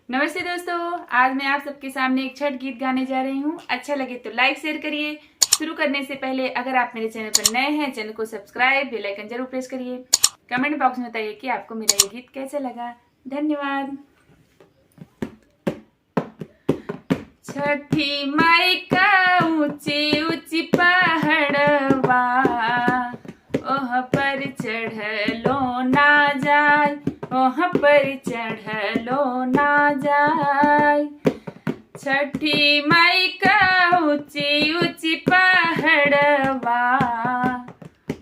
नमस्ते दोस्तों, आज मैं आप सबके सामने एक छठ गीत गाने जा रही हूँ। अच्छा लगे तो लाइक शेयर करिए। शुरू करने से पहले अगर आप मेरे चैनल पर नए हैं, चैनल को सब्सक्राइब, बेल आइकन जरूर प्रेस करिए। कमेंट बॉक्स में बताइए कि आपको मेरा ये गीत कैसा लगा। धन्यवाद। छठी माई का ऊंची ऊंची पहाड़वा, ओह पर चढ़लो ना जाय, ओह पर चढ़लो ना जाय। छठी माई का ऊंची ऊंची पहाड़वा,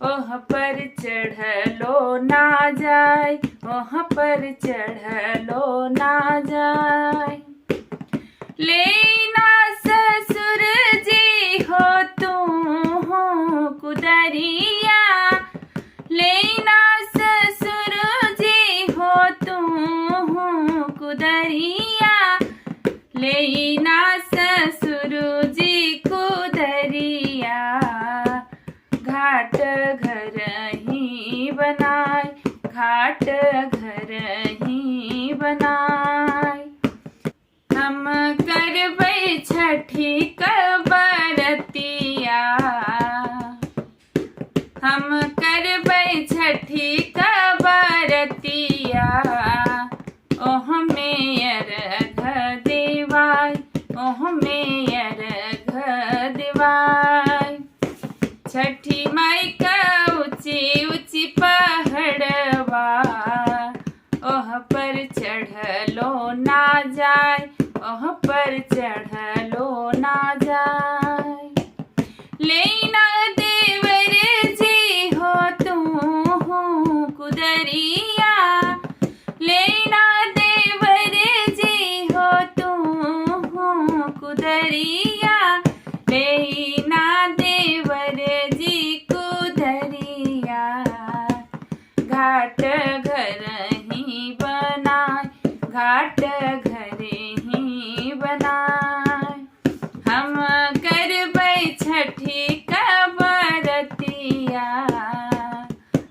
ओह पर चढ़लो ना जाय, ओह पर चढ़लो ना जाय। लेना ससुर जी हो तू कुदरिया, लेना ससुर जी हो तू कुदरिया, लेना ससुर जी कुदरिया। घाट घर ही बनाए, घाट घर ही बनाए। हम करबै छठी कबरतिया, हम करबै छठी कबरतिया। ओह मेयर घ देवाय, ओह मेयर घ देवाय। छठी माई का ऊंची ऊंची पहाड़वा, ओह पर चढ़लो ना जाय, ओह पर चढ़लो ना जाय। लेना देवर जी हो तू कुदरिया, लेना देवर जी हो तू कुदरिया, लेना देवर जी कुदरिया। घाट घर ही बनाए, घाट घर ही बनाए। हम करबै छठी कबरतिया,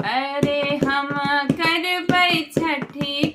अरे हम करबै छठी